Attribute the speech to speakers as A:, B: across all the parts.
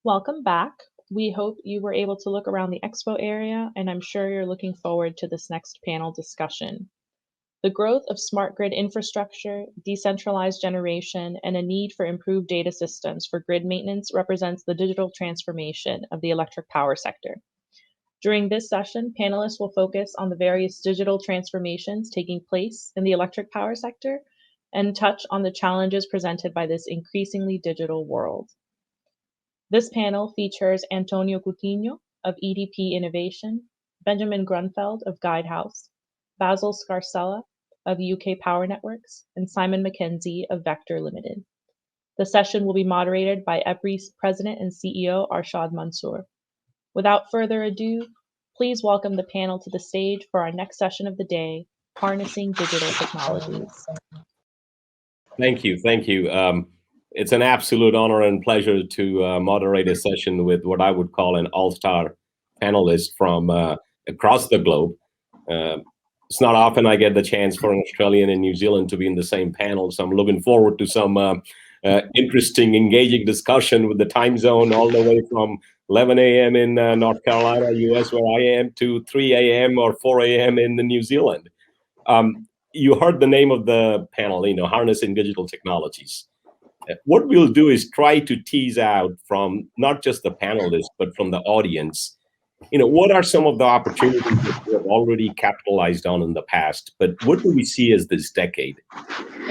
A: Welcome back. We hope you were able to look around the expo area, and I'm sure you're looking forward to this next panel discussion. The growth of smart grid infrastructure, decentralized generation, and a need for improved data systems for grid maintenance represents the digital transformation of the electric power sector. During this session, panelists will focus on the various digital transformations taking place in the electric power sector and touch on the challenges presented by this increasingly digital world. This panel features Antonio Coutinho of EDP Innovation, Benjamin Grunfeld of Guidehouse, Basil Scarcella of UK Power Networks, and Simon McKenzie of Vector Limited. The session will be moderated by EPRI's President and CEO, Arshad Mansour. Without further ado, please welcome the panel to the stage for our next session of the day, Harnessing Digital Technologies.
B: Thank you. It's an absolute honor and pleasure to moderate a session with what I would call an all-star panelist from across the globe. It's not often I get the chance for an Australian and New Zealand to be in the same panel, so I'm looking forward to some interesting, engaging discussion with the time zone all the way from 11 a.m. in North Carolina, US, where I am, to 3 a.m. or 4 a.m. in New Zealand. You heard the name of the panel, Harnessing Digital Technologies. What we'll do is try to tease out from not just the panelists, but from the audience, what are some of the opportunities that we have already capitalized on in the past, but what do we see as this decade?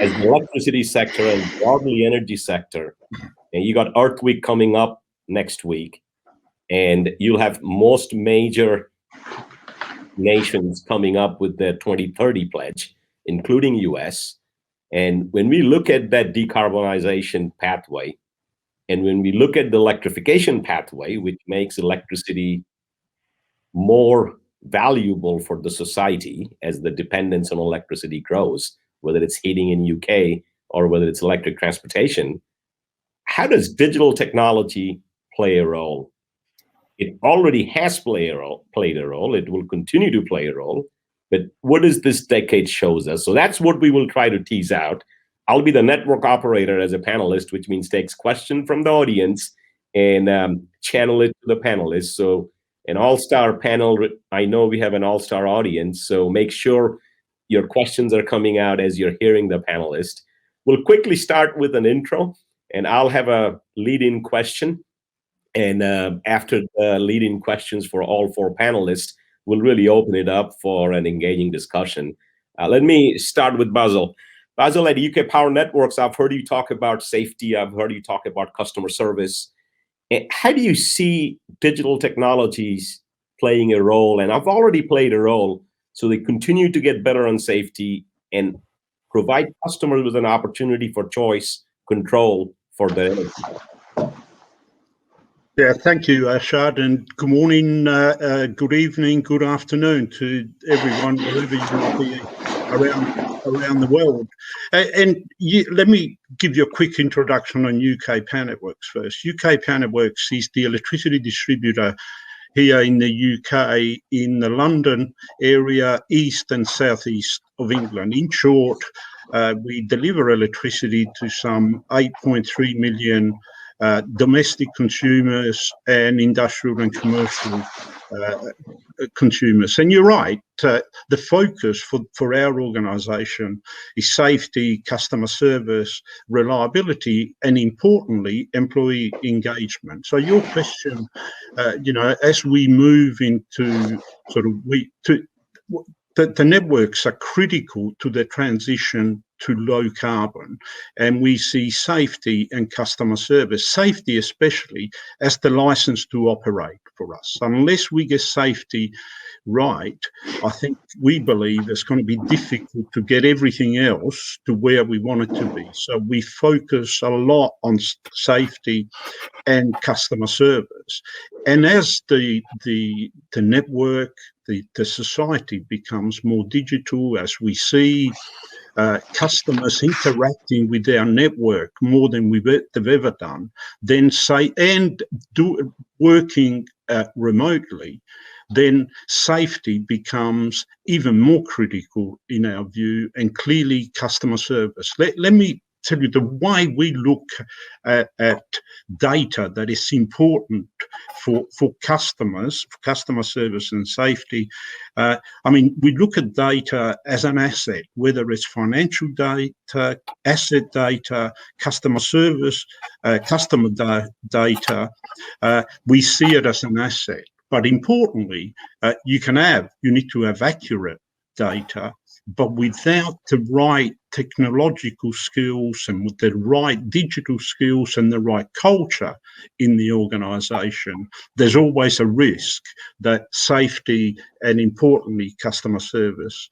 B: As the electricity sector and broadly energy sector, and you got Earth Week coming up next week, and you'll have most major nations coming up with their 2030 pledge, including US. And when we look at that decarbonization pathway, and when we look at the electrification pathway, which makes electricity more valuable for the society as the dependence on electricity grows, whether it's heating in UK or whether it's electric transportation, how does digital technology play a role? It already has played a role. It will continue to play a role. But what does this decade shows us? So that's what we will try to tease out. I'll be the network operator as a panelist, which means takes question from the audience and channel it to the panelists. So an all-star panel, I know we have an all-star audience, so make sure your questions are coming out as you're hearing the panelist. We'll quickly start with an intro, and I'll have a lead-in question. And after the lead-in questions for all four panelists, we'll really open it up for an engaging discussion. Let me start with Basil. Basil, at UK Power Networks, I've heard you talk about safety. I've heard you talk about customer service. How do you see digital technologies playing a role? And I've already played a role, so they continue to get better on safety and provide customers with an opportunity for choice, control for their energy.
C: Yeah, thank you, Arshad, and good morning, good evening, good afternoon to everyone, wherever you might be around the world. Let me give you a quick introduction on UK Power Networks first. UK Power Networks is the electricity distributor here in the UK, in the London area, east and southeast of England. In short, we deliver electricity to some 8.3 million domestic consumers and industrial and commercial consumers. And you're right, the focus for our organisation is safety, customer service, reliability, and importantly, employee engagement. So your question, as we move into the networks are critical to the transition to low carbon, and we see safety and customer service, safety especially, as the license to operate for us. Unless we get safety right, I think we believe it's going to be difficult to get everything else to where we want it to be. So we focus a lot on safety and customer service. And as the network, the society becomes more digital, as we see customers interacting with our network more than they've ever done, working remotely, then safety becomes even more critical in our view, and clearly customer service. Let me tell you the way we look at data that is important for customers, for customer service and safety. I mean, we look at data as an asset, whether it's financial data, asset data, customer service, customer data. We see it as an asset. But importantly, you need to have accurate data, but without the right technological skills and with the right digital skills and the right culture in the organisation, there's always a risk that safety and, importantly, customer service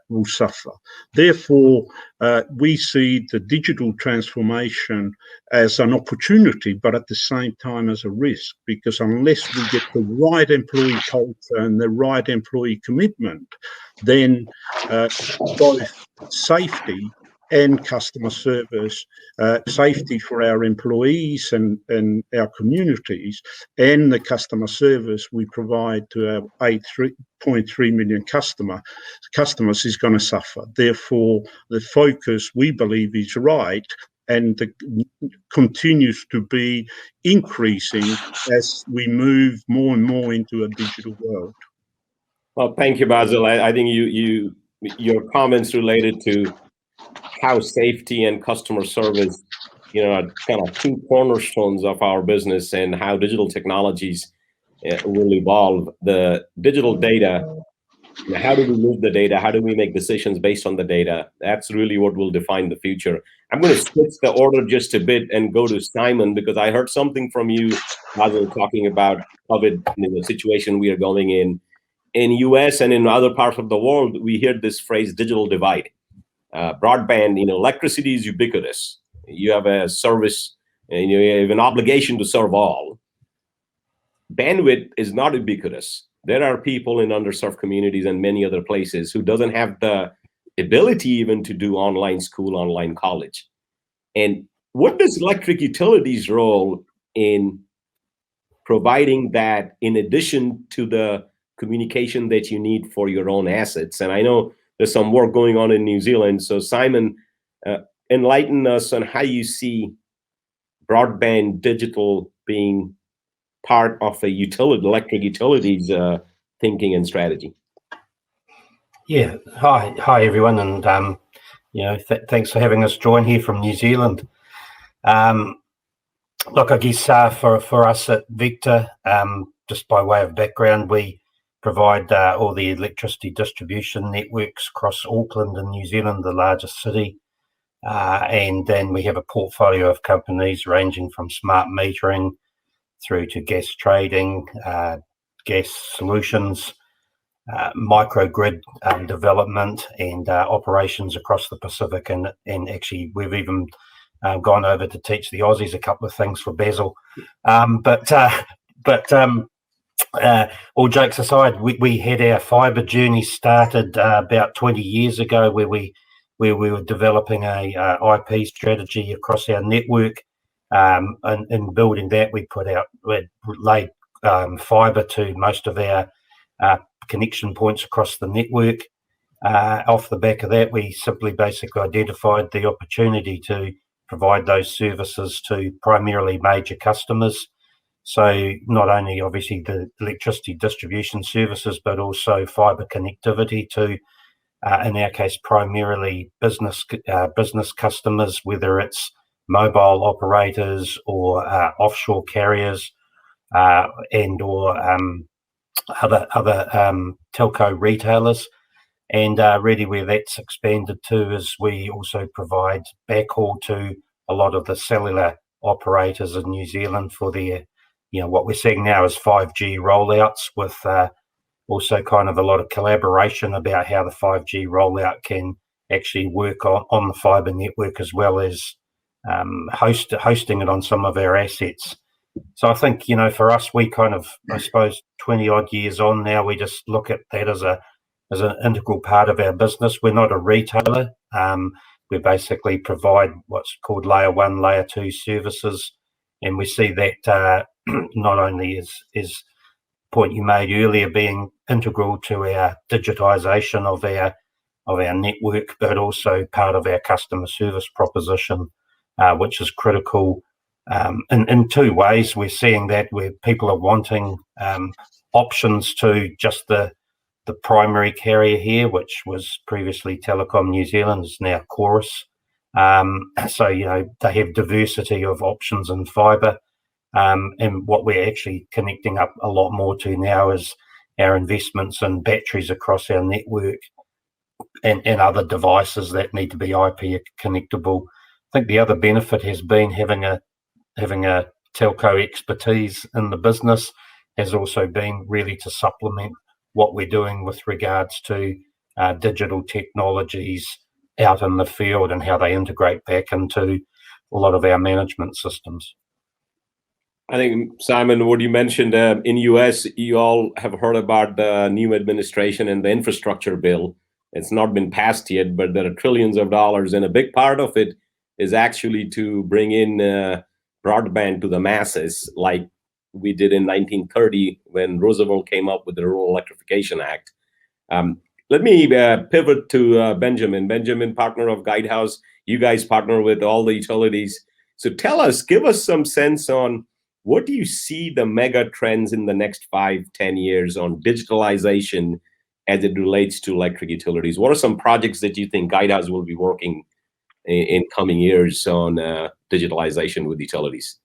C: will suffer. Therefore, we see the digital transformation as an opportunity, but at the same time as a risk, because unless we get the right employee culture and the right employee commitment, then both safety and customer service, safety for our employees and our communities, and the customer service we provide to our 8.3 million customers is going to suffer. Therefore, the focus, we believe, is right, and continues to be increasing as we move more and more into a digital world.
B: Well, thank you, Basil. I think your comments related to how safety and customer service, are kind of two cornerstones of our business, and how digital technologies will evolve. The digital data, how do we move the data? How do we make decisions based on the data? That's really what will define the future. I'm going to switch the order just a bit and go to Simon, because I heard something from you, Basil, talking about COVID, the situation we are going in. In US and in other parts of the world, we hear this phrase, digital divide. Broadband, electricity is ubiquitous. You have a service, and you have an obligation to serve all. Bandwidth is not ubiquitous. There are people in underserved communities and many other places who doesn't have the ability even to do online school, online college. And what does electric utilities' role in providing that, in addition to the communication that you need for your own assets? And I know there's some work going on in New Zealand. So Simon, enlighten us on how you see broadband digital being part of a electric utilities thinking and strategy.
D: Yeah, hi everyone, and thanks for having us join here from New Zealand. Look, I guess for us at Vector, just by way of background, we provide all the electricity distribution networks across Auckland and New Zealand, the largest city. And then we have a portfolio of companies ranging from smart metering through to gas trading, gas solutions, microgrid development, and operations across the Pacific. And actually, we've even gone over to teach the Aussies a couple of things for Basil. All jokes aside, we had our fibre journey started about 20 years ago, where we were developing a IP strategy across our network. And in building that, we laid fibre to most of our connection points across the network. Off the back of that, we simply basically identified the opportunity to provide those services to primarily major customers. So not only obviously the electricity distribution services, but also fibre connectivity to, in our case, primarily business customers, whether it's mobile operators or offshore carriers, and or other telco retailers. And really where that's expanded to is we also provide backhaul to a lot of the cellular operators in New Zealand for their, what we're seeing now is 5G rollouts, with also kind of a lot of collaboration about how the 5G rollout can actually work on the fibre network, as well as hosting it on some of our assets. So I think, for us, we kind of, I suppose, 20 odd years on now, we just look at that as an integral part of our business. We're not a retailer. We basically provide what's called layer 1, layer 2 services. And we see that not only is the point you made earlier being integral to our digitization of our network, but also part of our customer service proposition, which is critical in two ways. We're seeing that where people are wanting options to just the primary carrier here, which was previously Telecom New Zealand, is now Chorus. So, you know, they have diversity of options in fibre. And what we're actually connecting up a lot more to now is our investments in batteries across our network and other devices that need to be IP connectable. I think the other benefit has been having a telco expertise in the business has also been really to supplement what we're doing with regards to digital technologies out in the field and how they integrate back into a lot of our management systems.
B: I think, Simon, what you mentioned in US, you all have heard about the new administration and the infrastructure bill. It's not been passed yet, but there are trillions of dollars, and a big part of it is actually to bring in broadband to the masses, like we did in 1930 when Roosevelt came up with the Rural Electrification Act. Let me pivot to Benjamin. Benjamin, partner of Guidehouse. You guys partner with all the utilities. So give us some sense on what do you see the mega trends in the next 5-10 years on digitalization as it relates to electric utilities? What are some projects that you think Guidehouse will be working in coming years on digitalization with utilities?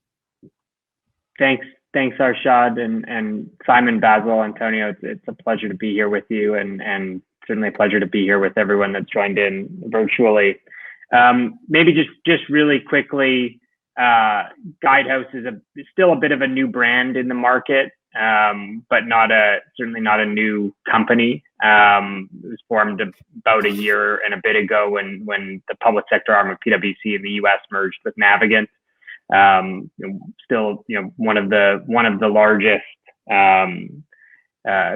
E: Thanks, Arshad, and Simon, Basil, Antonio. It's a pleasure to be here with you, and certainly a pleasure to be here with everyone that's joined in virtually. Maybe just really quickly, Guidehouse is still a bit of a new brand in the market, but certainly not a new company. It was formed about a year and a bit ago when the public sector arm of PwC in the US merged with Navigant. Still, one of the largest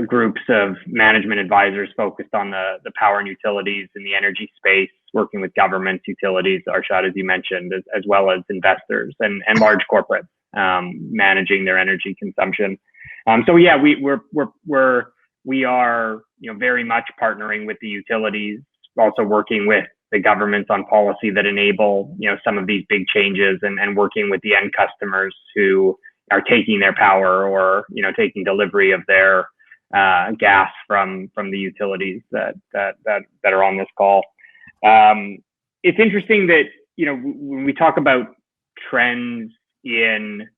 E: groups of management advisors focused on the power and utilities in the energy space, working with governments, utilities, Arshad, as you mentioned, as well as investors and large corporates managing their energy consumption. So yeah, we are very much partnering with the utilities, also working with the governments on policy that enable some of these big changes, and working with the end customers who are taking their power or taking delivery of their gas from the utilities that are on this call. It's interesting that when we talk about trends in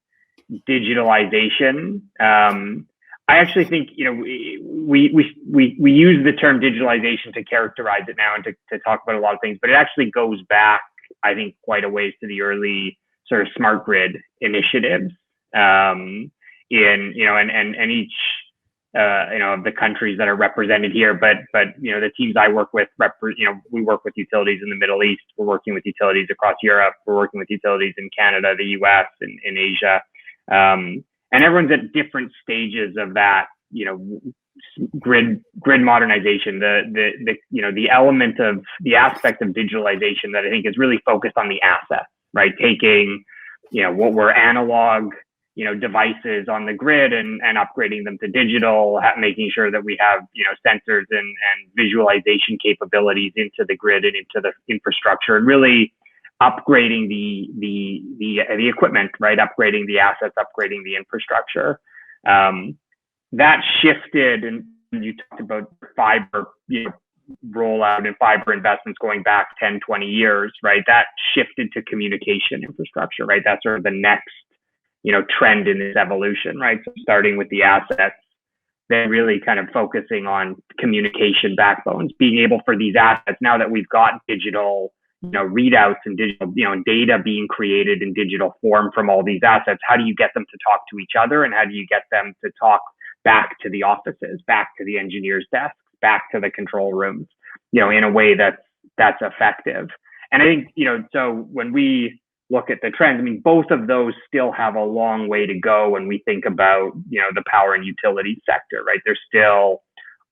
E: digitalization, I actually think we use the term digitalization to characterize it now and to talk about a lot of things, but it actually goes back, I think, quite a ways to the early sort of smart grid initiatives in and each of the countries that are represented here, but the teams I work with, we work with utilities in the Middle East, we're working with utilities across Europe, we're working with utilities in Canada, the US, and in Asia. And everyone's at different stages of that, grid modernization, the element of the aspect of digitalization that I think is really focused on the asset, right? Taking, what were analog, devices on the grid and upgrading them to digital, making sure that we have, sensors and visualization capabilities into the grid and into the infrastructure, and really upgrading the equipment, right? Upgrading the assets, upgrading the infrastructure. That shifted, and you talked about fiber, rollout and fiber investments going back 10, 20 years, right? That shifted to communication infrastructure, right? That's sort of the next, trend in this evolution, right? So starting with the assets, then really kind of focusing on communication backbones, being able for these assets, now that we've got digital, readouts and digital, data being created in digital form from all these assets, how do you get them to talk to each other, and how do you get them to talk back to the offices, back to the engineers' desks, back to the control rooms, in a way that's effective? And I think, so when we look at the trends, I mean, both of those still have a long way to go when we think about, the power and utility sector, right? There's still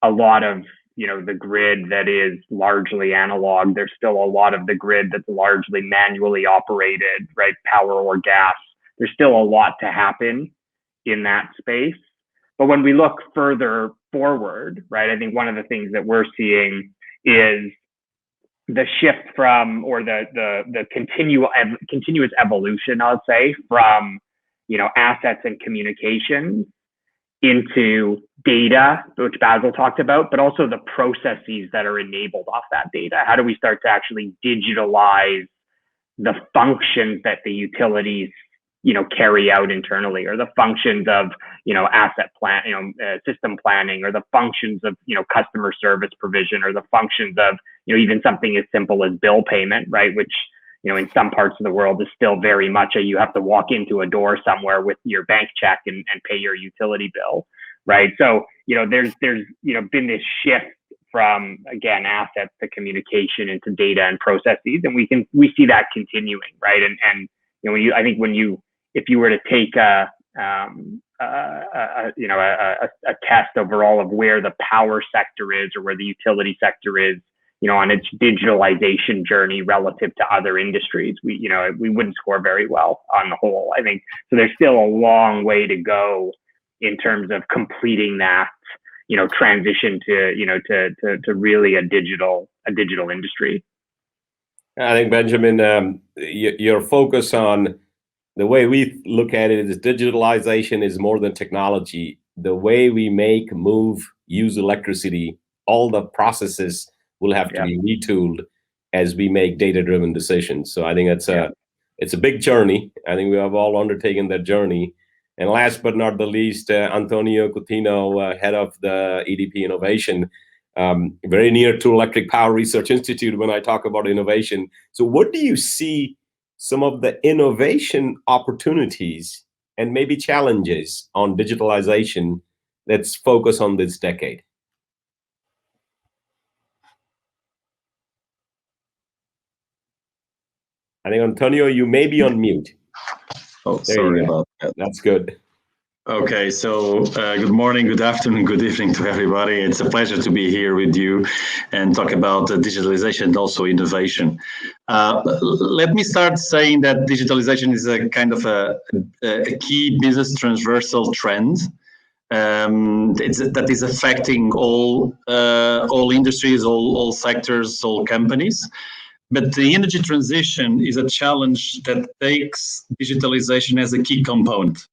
E: a lot of, the grid that is largely analog. There's still a lot of the grid that's largely manually operated, right? Power or gas. There's still a lot to happen in that space. But when we look further forward, right, I think one of the things that we're seeing is the shift from, or the continuous evolution, I'll say, from, assets and communications into data, which Basil talked about, but also the processes that are enabled off that data. How do we start to actually digitalize the functions that the utilities, carry out internally, or the functions of, asset plan, system planning, or the functions of, customer service provision, or the functions of, even something as simple as bill payment, right? Which, in some parts of the world is still very much you have to walk into a door somewhere with your bank check and pay your utility bill, right? So, there's been this shift from, again, assets to communication into data and processes, and we see that continuing, right? And if you were to take a test overall of where the power sector is, or where the utility sector is, on its digitalization journey relative to other industries, we wouldn't score very well on the whole, I think. So there's still a long way to go in terms of completing that, transition to really a digital industry.
B: I think, Benjamin, your focus on the way we look at it is digitalization is more than technology. The way we make, move, use electricity, all the processes will have to be retooled as we make data-driven decisions. So I think it's a big journey. I think we have all undertaken that journey. And last but not the least, Antonio Coutinho, head of the EDP Innovation, very near to Electric Power Research Institute when I talk about innovation. So what do you see some of the innovation opportunities and maybe challenges on digitalization that's focused on this decade? I think, Antonio, you may be on mute.
F: Oh, sorry about that.
B: That's good.
F: Okay, so good morning, good afternoon, good evening to everybody. It's a pleasure to be here with you and talk about digitalization and also innovation. Let me start saying that digitalization is a kind of a key business transversal trend that is affecting all industries, all sectors, all companies. But the energy transition is a challenge that takes digitalization as a key component.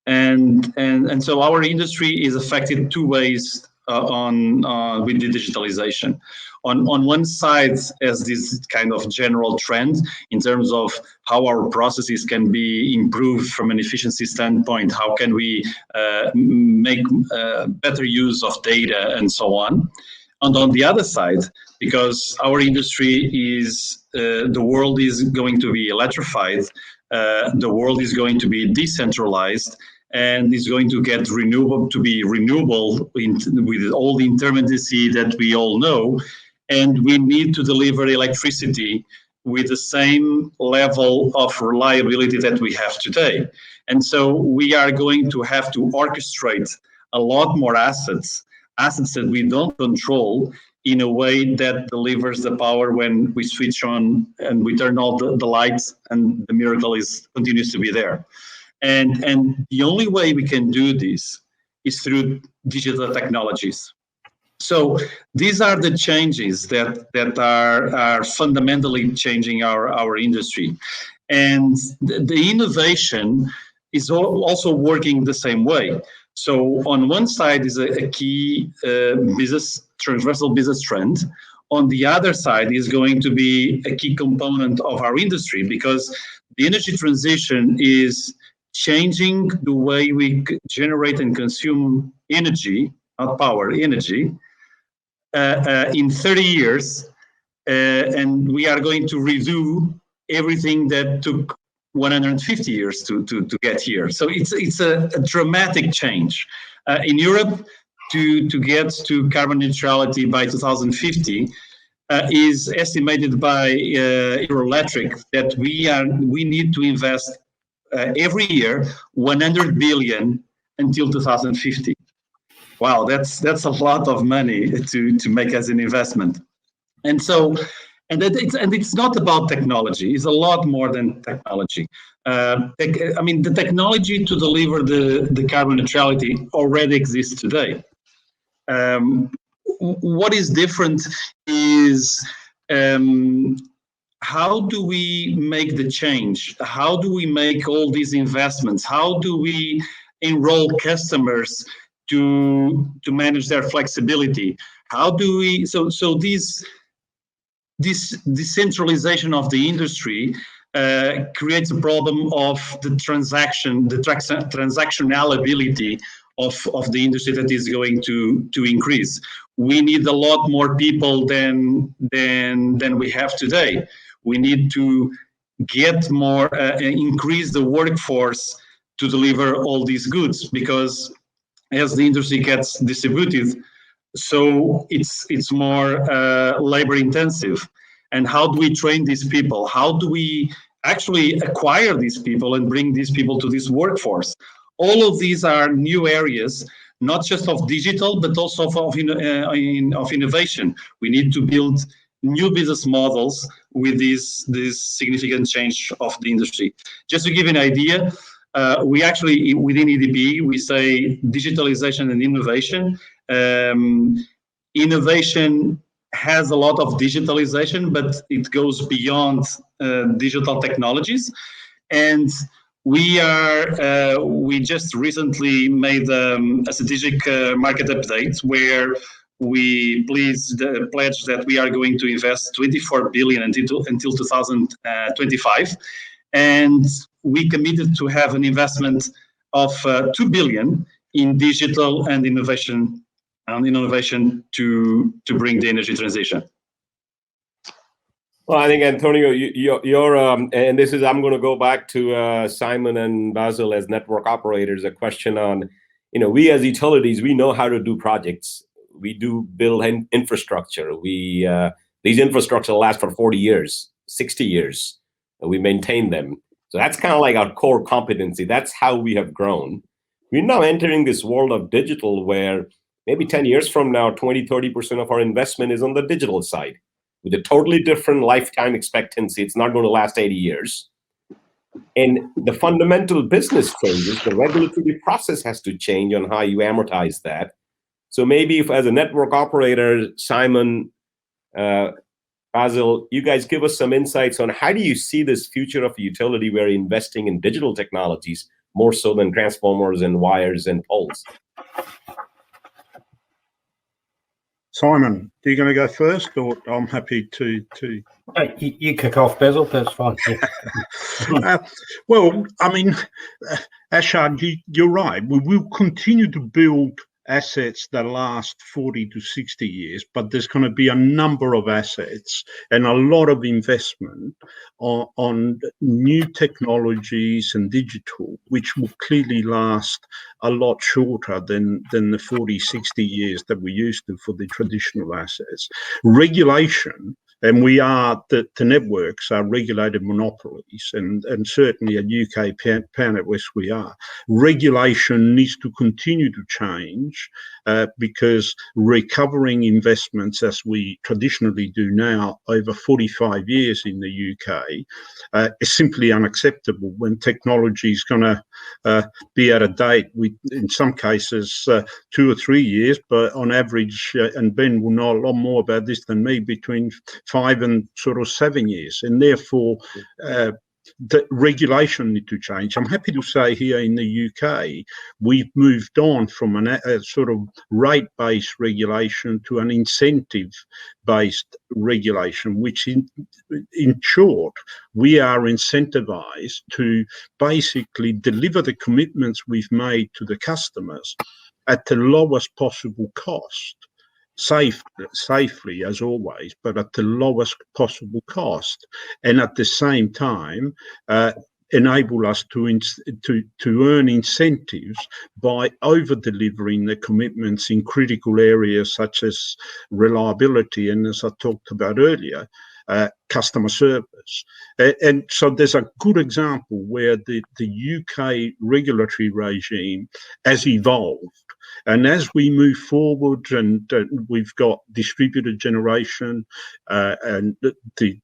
F: And so our industry is affected two ways with the digitalization. On one side, as this kind of general trend in terms of how our processes can be improved from an efficiency standpoint, how can we make better use of data and so on. And on the other side, because our industry is, the world is going to be electrified, the world is going to be decentralized, and is going to get renewable with all the intermittency that we all know. And we need to deliver electricity with the same level of reliability that we have today. And so we are going to have to orchestrate a lot more assets that we don't control, in a way that delivers the power when we switch on and we turn all the lights, and the miracle continues to be there. And the only way we can do this is through digital technologies. So these are the changes that are fundamentally changing our industry. And the innovation is also working the same way. So on one side is a key transversal business trend. On the other side is going to be a key component of our industry, because the energy transition is changing the way we generate and consume energy, not power, energy, in 30 years. And we are going to redo everything that took 150 years to get here. So it's a dramatic change. In Europe, to get to carbon neutrality by 2050, is estimated by Euroelectric that we need to invest every year 100 billion until 2050. Wow, that's a lot of money to make as an investment. And so, it's not about technology. It's a lot more than technology. The technology to deliver the carbon neutrality already exists today. What is different is how do we make the change? How do we make all these investments? How do we enroll customers to manage their flexibility? How do we, so this decentralization of the industry creates a problem of the transactionality of the industry that is going to increase. We need a lot more people than we have today. We need to get more, increase the workforce to deliver all these goods, because as the industry gets distributed, so it's more labor intensive. And how do we train these people? How do we actually acquire these people and bring these people to this workforce? All of these are new areas, not just of digital, but also of innovation. We need to build new business models with this significant change of the industry. Just to give you an idea, we actually, within EDP, we say digitalization and innovation. Innovation has a lot of digitalization, but it goes beyond digital technologies. And we just recently made a strategic market update where we pledged that we are going to invest 24 billion until 2025. And we committed to have an investment of 2 billion in digital and innovation to bring the energy transition.
B: Well, I think, Antonio, you're and this is, I'm going to go back to Simon and Basil as network operators, a question on, we as utilities, we know how to do projects. We do build infrastructure. These infrastructure last for 40 years, 60 years, and we maintain them. So that's kind of like our core competency. That's how we have grown. We're now entering this world of digital where maybe 10 years from now, 20, 30% of our investment is on the digital side with a totally different lifetime expectancy. It's not going to last 80 years. And the fundamental business changes, the regulatory process has to change on how you amortize that. So maybe if as a network operator, Simon, Basil, you guys give us some insights on how do you see this future of a utility where you're investing in digital technologies more so than transformers and wires and poles?
C: Simon, are you going to go first, or I'm happy to?
D: You kick off, Basil. That's fine. Yeah.
C: Well, I mean, Ashad, you're right. We will continue to build assets that last 40 to 60 years, but there's going to be a number of assets and a lot of investment on new technologies and digital, which will clearly last a lot shorter than the 40, 60 years that we used to for the traditional assets. Regulation, and the networks are regulated monopolies, and certainly at UK PowerNetWest we are. Regulation needs to continue to change because recovering investments, as we traditionally do now over 45 years in the UK, is simply unacceptable when technology is going to be out of date with, in some cases, 2 or 3 years, but on average, and Ben will know a lot more about this than me, between 5 and sort of 7 years. And therefore, the regulation need to change. I'm happy to say here in the UK, we've moved on from a sort of rate-based regulation to an incentive-based regulation, which in short, we are incentivized to basically deliver the commitments we've made to the customers at the lowest possible cost. Safely as always, but at the lowest possible cost, and at the same time enable us to earn incentives by over-delivering the commitments in critical areas such as reliability, and as I talked about earlier, customer service. And so there's a good example where the UK regulatory regime has evolved. And as we move forward, and we've got distributed generation and the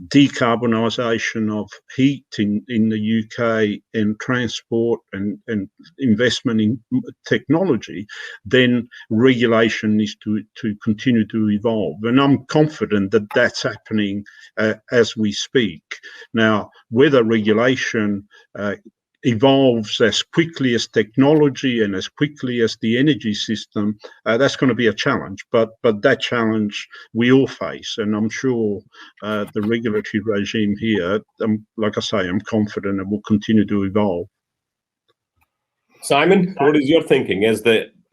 C: decarbonisation of heat in the UK, and transport and investment in technology, then regulation is to continue to evolve. And I'm confident that that's happening as we speak. Now, whether regulation evolves as quickly as technology and as quickly as the energy system, that's going to be a challenge. But that challenge we all face, and I'm sure the regulatory regime here, like I say, I'm confident it will continue to evolve.
B: Simon, what is your thinking as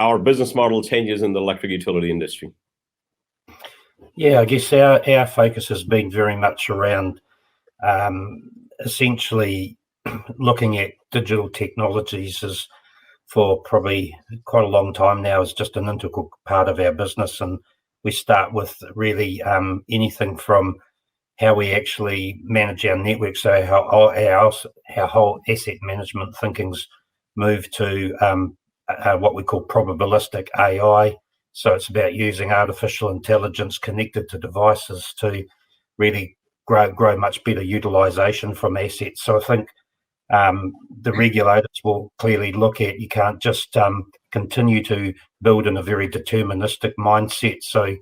B: our business model changes in the electric utility industry?
D: Yeah, I guess our focus has been very much around essentially looking at digital technologies as for probably quite a long time now is just an integral part of our business. And we start with really anything from how we actually manage our network. So how our whole asset management thinking's moved to what we call probabilistic AI. So it's about using artificial intelligence connected to devices to really grow much better utilisation from assets. So I think the regulators will clearly look at, you can't just continue to build in a very deterministic mindset. So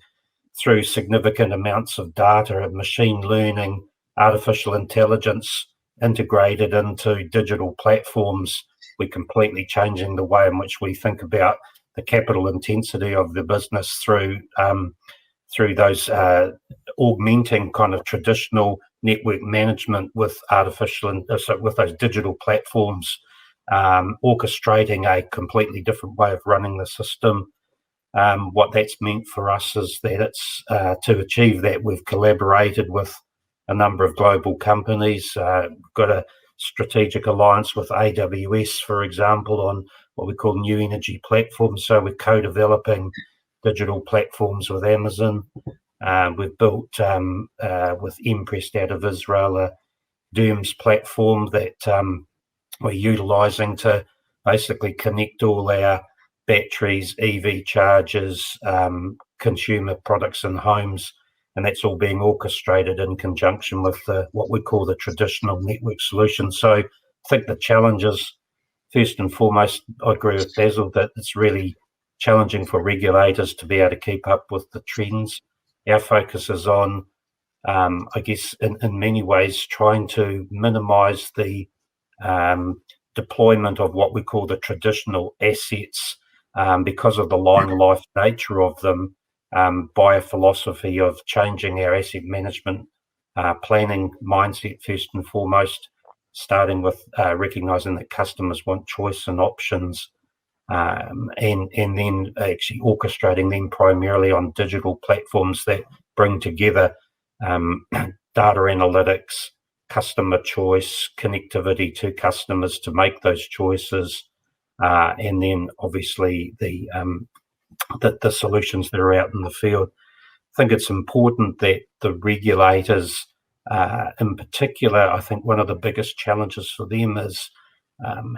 D: through significant amounts of data and machine learning, artificial intelligence integrated into digital platforms, we're completely changing the way in which we think about the capital intensity of the business through those augmenting kind of traditional network management with with those digital platforms, orchestrating a completely different way of running the system. What that's meant for us is that it's to achieve that, we've collaborated with a number of global companies. We've got a strategic alliance with AWS, for example, on what we call new energy platforms. So we're co-developing digital platforms with Amazon. We've built with Imprest out of Israel a DERMS platform that we're utilising to basically connect all our batteries, EV chargers, consumer products in homes, and that's all being orchestrated in conjunction with what we call the traditional network solution. So I think the challenges, first and foremost, I agree with Basil that it's really challenging for regulators to be able to keep up with the trends. Our focus is on, I guess, in many ways, trying to minimise the deployment of what we call the traditional assets because of the long life nature of them, by a philosophy of changing our asset management planning mindset first and foremost, starting with recognising that customers want choice and options, and then actually orchestrating them primarily on digital platforms that bring together data analytics, customer choice, connectivity to customers to make those choices, and then obviously the solutions that are out in the field. I think it's important that the regulators, in particular, I think one of the biggest challenges for them is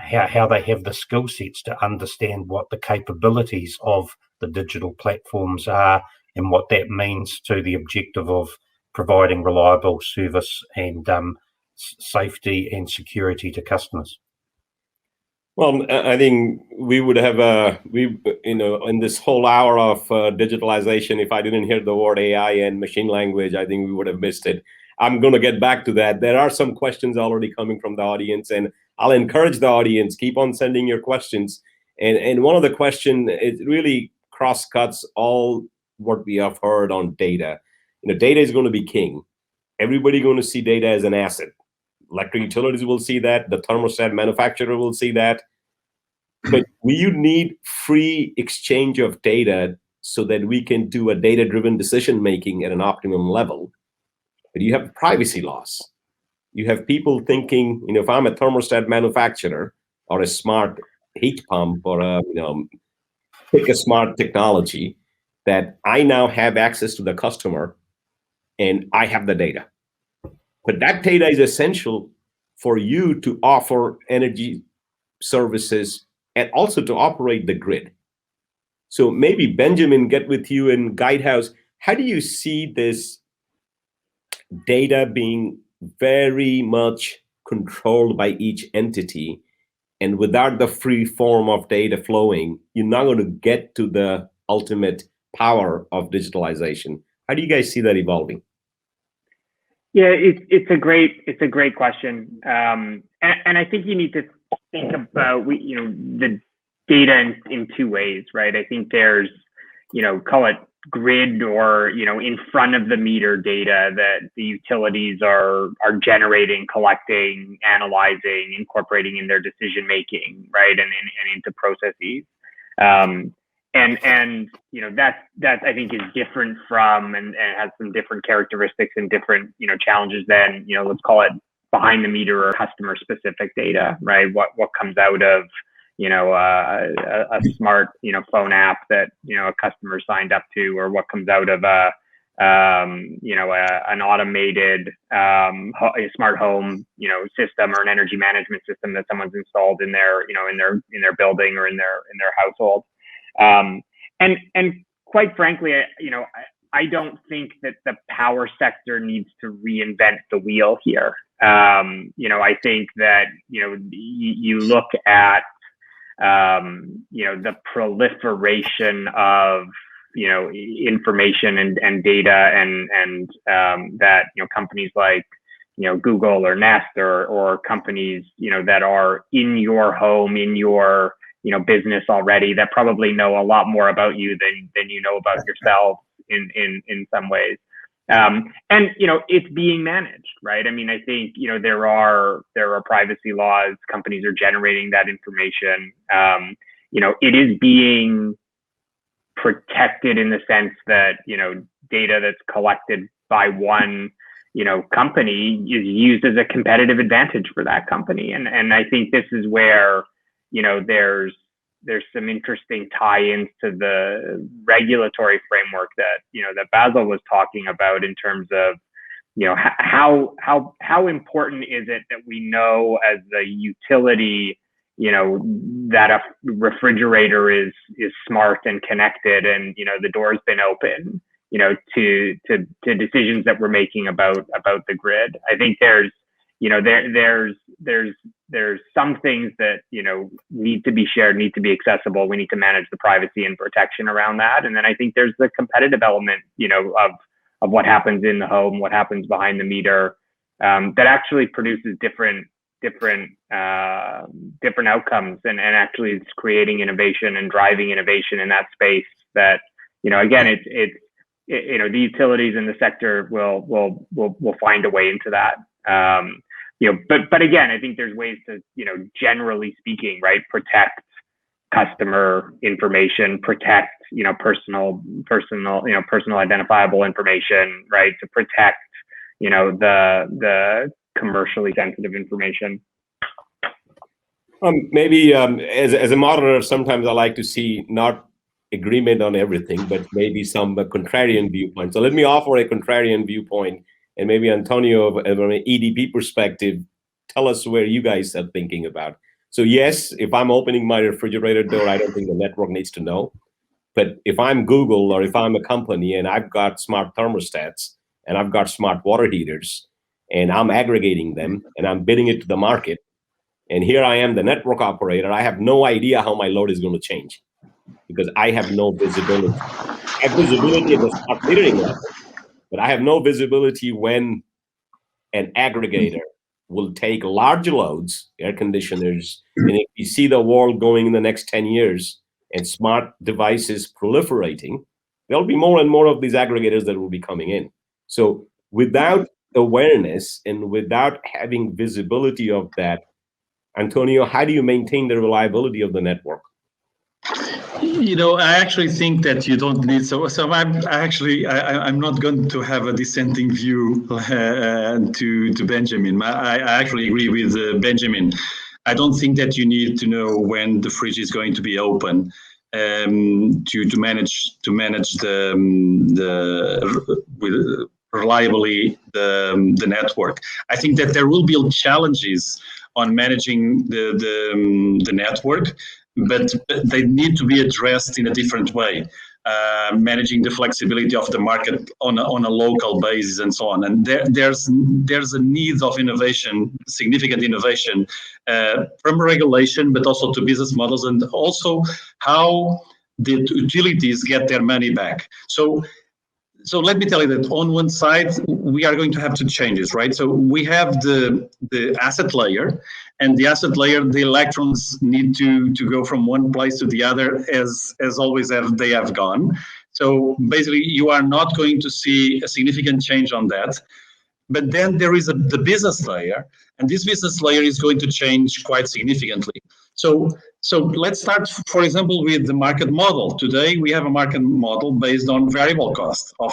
D: how they have the skill sets to understand what the capabilities of the digital platforms are and what that means to the objective of providing reliable service and safety and security to customers.
B: Well, I think we would have in this whole hour of digitalization, if I didn't hear the word AI and machine language, I think we would have missed it. I'm going to get back to that. There are some questions already coming from the audience, and I'll encourage the audience, keep on sending your questions. And one of the questions, it really cross-cuts all what we have heard on data. Data is going to be king. Everybody going to see data as an asset. Electric utilities will see that. The thermostat manufacturer will see that. But we need free exchange of data so that we can do a data-driven decision-making at an optimum level. But you have privacy loss. You have people thinking, if I'm a thermostat manufacturer or a smart heat pump or pick a smart technology, that I now have access to the customer and I have the data. But that data is essential for you to offer energy services and also to operate the grid. So maybe Benjamin, get with you in Guidehouse. How do you see this data being very much controlled by each entity? And without the free form of data flowing, you're not going to get to the ultimate power of digitalization. How do you guys see that evolving?
E: Yeah, it's a great question, and I think you need to think about the data in two ways, right? I think there's call it grid or in front of the meter data that the utilities are generating, collecting, analyzing, incorporating in their decision making, right, and into processes. And that I think is different from and has some different characteristics and different challenges than let's call it behind the meter or customer specific data, right? What comes out of a smart phone app that a customer signed up to, or what comes out of an automated smart home system or an energy management system that someone's installed in their building or in their household. And quite frankly, I don't think that the power sector needs to reinvent the wheel here. I think that you look at the proliferation of information and data and that companies like Google or Nest or companies that are in your home, in your business already, that probably know a lot more about you than you know about yourself in some ways. And it's being managed, right? I mean, I think there are privacy laws. Companies are generating that information. It is being protected in the sense that data that's collected by one company is used as a competitive advantage for that company. And I think this is where there's some interesting tie-ins to the regulatory framework that that Basil was talking about in terms of how important is it that we know as a utility that a refrigerator is smart and connected, and the door's been open to decisions that we're making about the grid. I think there's some things that need to be shared, need to be accessible. We need to manage the privacy and protection around that. And then I think there's the competitive element of what happens in the home, what happens behind the meter, that actually produces different outcomes, and actually it's creating innovation and driving innovation in that space. That again, it's the utilities in the sector will find a way into that. But again, I think there's ways to generally speaking, right, protect customer information, protect personal identifiable information, right, to protect the commercially sensitive information.
B: Maybe as a moderator, sometimes I like to see not agreement on everything, but maybe some contrarian viewpoint. So let me offer a contrarian viewpoint, and maybe Antonio, from an EDP perspective, tell us where you guys are thinking about. So yes, if I'm opening my refrigerator door, I don't think the network needs to know. But if I'm Google or if I'm a company and I've got smart thermostats and I've got smart water heaters and I'm aggregating them and I'm bidding it to the market, and here I am, the network operator, I have no idea how my load is going to change because I have no visibility. I have visibility at the smart metering level, but I have no visibility when an aggregator will take large loads, air conditioners, and if you see the world going in the next 10 years and smart devices proliferating, there'll be more and more of these aggregators that will be coming in. So without awareness and without having visibility of that, Antonio, how do you maintain the reliability of the network?
F: I actually think that you don't need so. I'm not going to have a dissenting view to Benjamin. I actually agree with Benjamin. I don't think that you need to know when the fridge is going to be open to manage the reliably the network. I think that there will be challenges on managing the network, but they need to be addressed in a different way. Managing the flexibility of the market on a local basis and so on. And there's a need of innovation, significant innovation, from regulation, but also to business models, and also how the utilities get their money back. So let me tell you that on one side, we are going to have two changes, right? So we have the asset layer, and the asset layer, the electrons need to go from one place to the other as always they have gone. So basically, you are not going to see a significant change on that. But then there is the business layer, and this business layer is going to change quite significantly. So let's start, for example, with the market model. Today, we have a market model based on variable cost of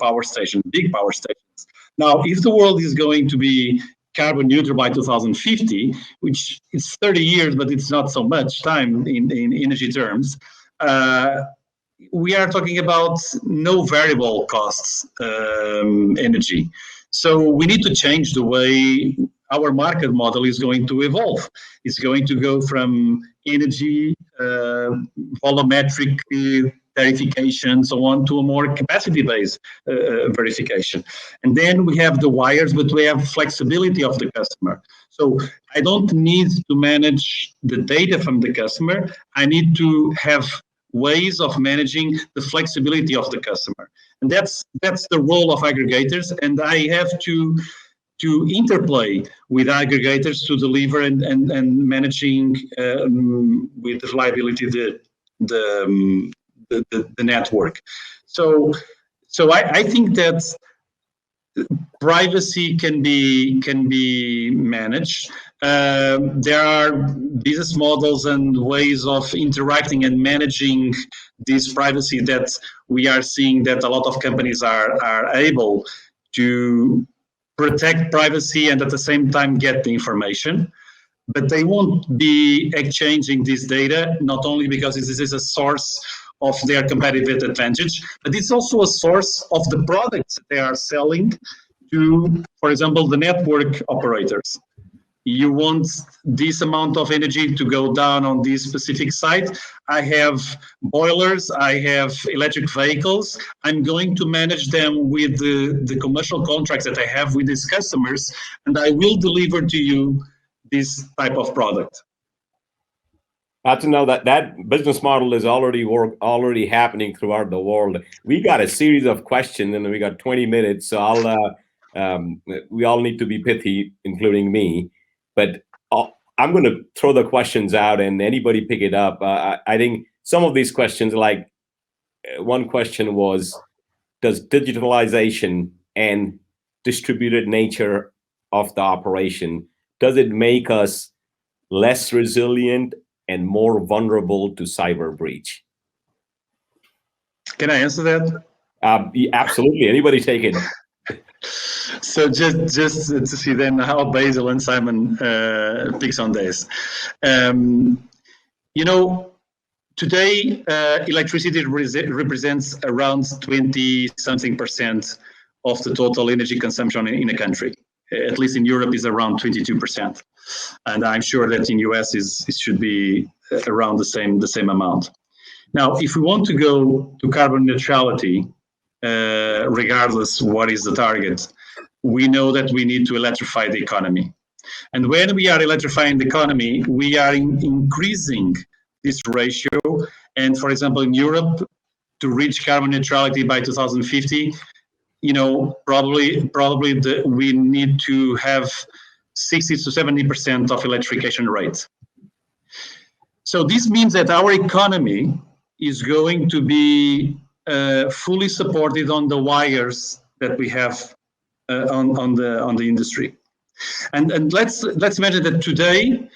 F: power stations, big power stations. Now, if the world is going to be carbon neutral by 2050, which is 30 years, but it's not so much time in energy terms, we are talking about no variable costs energy. So we need to change the way our market model is going to evolve. It's going to go from energy, volumetric tarification, so on, to a more capacity-based verification. And then we have the wires, but we have flexibility of the customer. So I don't need to manage the data from the customer. I need to have ways of managing the flexibility of the customer. And that's the role of aggregators, and I have to interplay with aggregators to deliver and managing with reliability the network. So I think that privacy can be managed. There are business models and ways of interacting and managing this privacy that we are seeing that a lot of companies are able to protect privacy and at the same time get the information. But they won't be exchanging this data, not only because this is a source of their competitive advantage, but it's also a source of the products they are selling to, for example, the network operators. You want this amount of energy to go down on this specific site. I have boilers, I have electric vehicles. I'm going to manage them with the commercial contracts that I have with these customers, and I will deliver to you this type of product.
B: Got to know that business model is already happening throughout the world. We got a series of questions, and we got 20 minutes, so we all need to be pithy, including me. But I'm going to throw the questions out, and anybody pick it up. I think some of these questions, like one question was, does digitalization and distributed nature of the operation, does it make us less resilient and more vulnerable to cyber breach?
F: Can I answer that?
B: Absolutely. Anybody take it.
F: So just to see then how Basil and Simon picks on this. Today electricity represents around 20-something% of the total energy consumption in a country. At least in Europe is around 22%. And I'm sure that in US it should be around the same amount. Now, if we want to go to carbon neutrality, regardless what is the target, we know that we need to electrify the economy. And when we are electrifying the economy, we are increasing this ratio. And for example, in Europe, to reach carbon neutrality by 2050, probably we need to have 60 to 70% of electrification rate. So this means that our economy is going to be fully supported on the wires that we have on the industry. And let's imagine that today,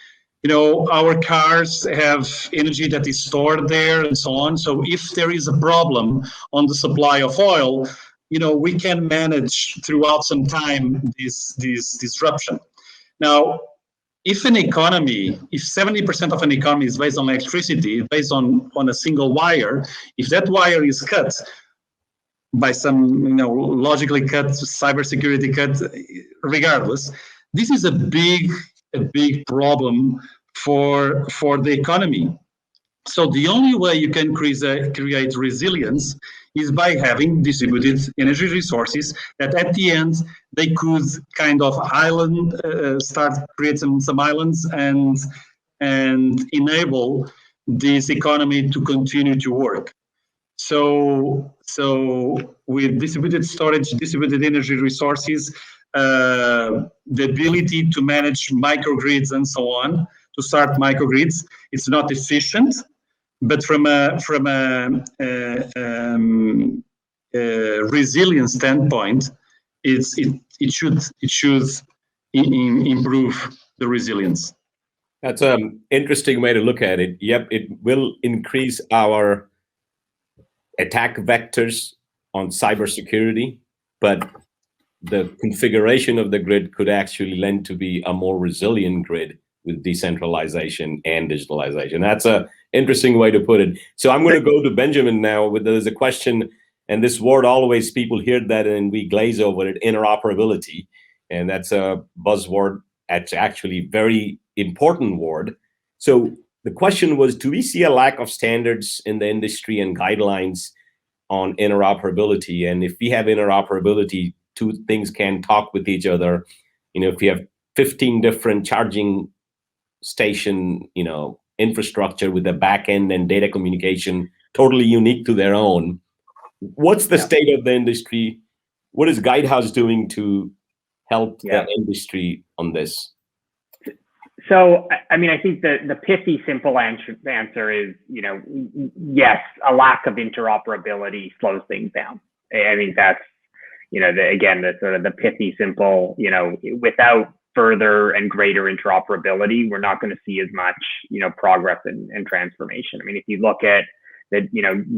F: our cars have energy that is stored there and so on. So if there is a problem on the supply of oil, we can manage throughout some time this disruption. Now, if 70% of an economy is based on electricity, based on a single wire, if that wire is cut, by some logically cut cybersecurity cut. Regardless, this is a big problem for the economy. So the only way you can create resilience is by having distributed energy resources that at the end they could kind of start create some islands and enable this economy to continue to work. So with distributed storage, distributed energy resources, the ability to manage microgrids and so on, to start microgrids, it's not efficient, but from a resilience standpoint, it should improve the resilience.
B: That's an interesting way to look at it. Yep, it will increase our attack vectors on cybersecurity, but the configuration of the grid could actually lend to be a more resilient grid with decentralization and digitalization. That's an interesting way to put it. So I'm going to go to Benjamin now. There's a question, and this word always, people hear that and we glaze over it, interoperability. And that's a buzzword. It's actually very important word. So the question was, do we see a lack of standards in the industry and guidelines on interoperability? And if we have interoperability, two things can talk with each other. If you have 15 different charging station, infrastructure with the back end and data communication totally unique to their own, what's the state of the industry? What is Guidehouse doing to help the industry on this?
E: So, I mean, I think the pithy, simple answer is, yes, a lack of interoperability slows things down. I think that's, the sort of the pithy, simple, without further and greater interoperability, we're not going to see as much, progress and transformation. I mean, if you look at the,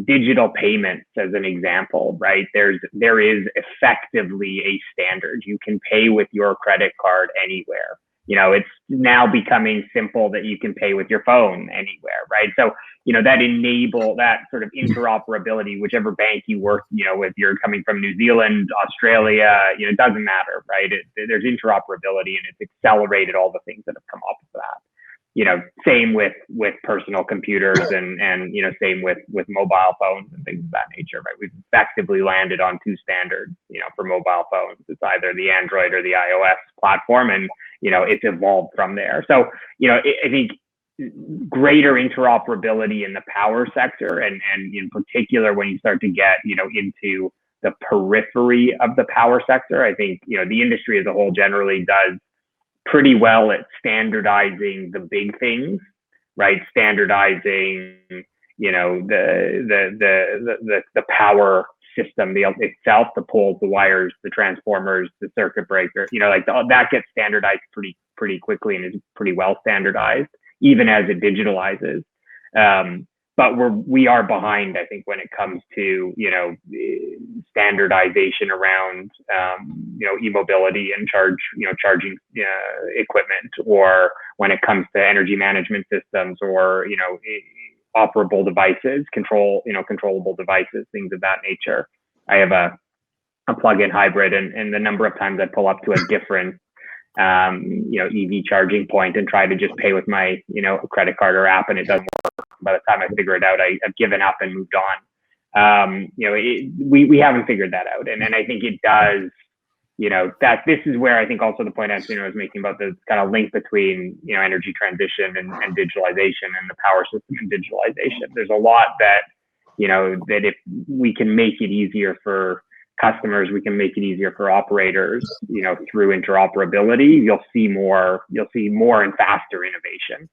E: digital payments as an example, right? There is effectively a standard. You can pay with your credit card anywhere. It's now becoming simple that you can pay with your phone anywhere, right? So, that sort of interoperability, whichever bank you work, if you're coming from New Zealand, Australia, it doesn't matter, right? There's interoperability, and it's accelerated all the things that have come up with that. Same with personal computers and same with mobile phones and things of that nature, right? We've effectively landed on two standards, for mobile phones. It's either the Android or the iOS platform, and it's evolved from there. So, I think greater interoperability in the power sector, and in particular when you start to get, into the periphery of the power sector, I think, the industry as a whole generally does pretty well at standardizing the big things, right? Standardizing, the power system itself, the poles, the wires, the transformers, the circuit breaker, that gets standardized pretty quickly and is pretty well standardized, even as it digitalizes. But we are behind, I think, when it comes to, standardization around, e-mobility and charging equipment, or when it comes to energy management systems, or, operable devices, controllable devices, things of that nature. I have a plug-in hybrid, and the number of times I pull up to a different, EV charging point and try to just pay with my, credit card or app, and it doesn't work. By the time I figure it out, I've given up and moved on. We haven't figured that out, and I think it does. That this is where I think also the point Antonio was making about the kind of link between, energy transition and digitalization, and the power system and digitalization. There's a lot that, that if we can make it easier for customers, we can make it easier for operators, through interoperability, you'll see more and faster innovation.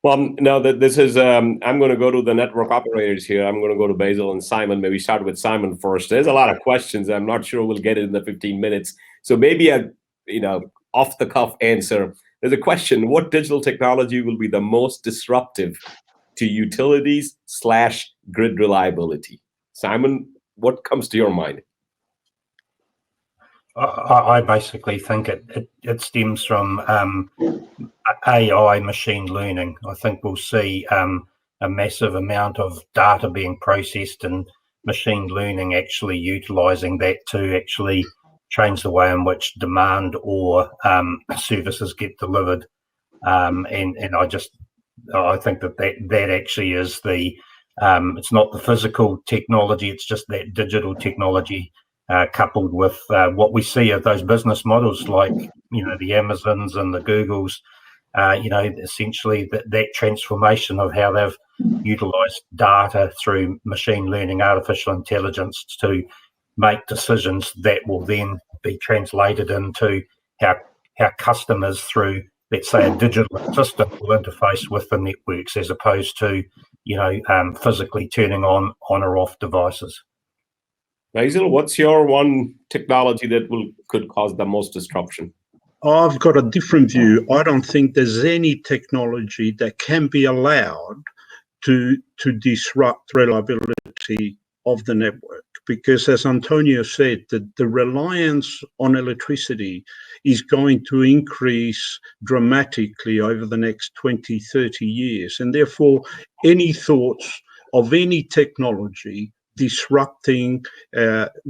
B: Well, now that this is, I'm going to go to the network operators here. I'm going to go to Basil and Simon. Maybe start with Simon first. There's a lot of questions. I'm not sure we'll get it in the 15 minutes. So maybe a, off the cuff answer. There's a question: what digital technology will be the most disruptive to utilities / grid reliability? Simon, what comes to your mind?
D: I basically think it stems from AI, machine learning. I think we'll see a massive amount of data being processed and machine learning actually utilizing that to actually change the way in which demand or services get delivered. And I think that actually is it's not the physical technology, it's just that digital technology coupled with what we see of those business models like, the Amazons and the Googles, essentially that transformation of how they've utilized data through machine learning, artificial intelligence to make decisions that will then be translated into how customers through, let's say, a digital assistant will interface with the networks as opposed to, physically turning on or off devices.
B: Basil, what's your one technology that could cause the most disruption?
C: I've got a different view. I don't think there's any technology that can be allowed to disrupt reliability of the network, because as Antonio said, the reliance on electricity is going to increase dramatically over the next 20, 30 years. And therefore, any thoughts of any technology disrupting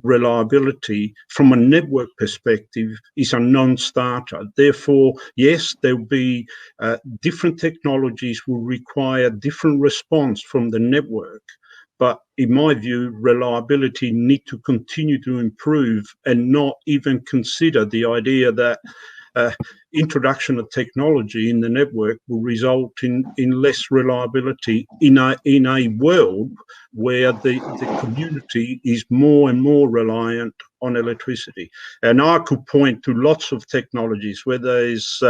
C: reliability from a network perspective is a non-starter. Therefore, yes, there will be different technologies will require different response from the network. But in my view, reliability need to continue to improve and not even consider the idea that introduction of technology in the network will result in less reliability in a world where the community is more and more reliant on electricity. And I could point to lots of technologies, whether it's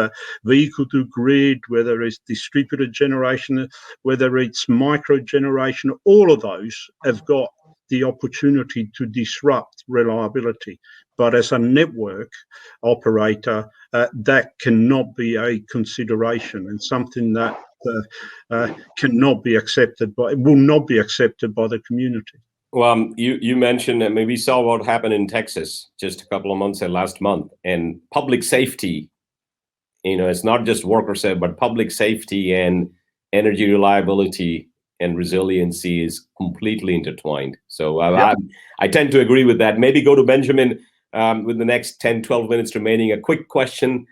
C: vehicle to grid, whether it's distributed generation, whether it's micro generation, all of those have got the opportunity to disrupt reliability. But as a network operator, that cannot be a consideration and something that cannot be accepted by, will not be accepted by the community.
B: Well, you mentioned, I mean, we saw what happened in Texas just a couple of months last month, and public safety, it's not just worker safety, but public safety and energy reliability and resiliency is completely intertwined. So I tend to agree with that. Maybe go to Benjamin with the next 10, 12 minutes remaining. A quick question,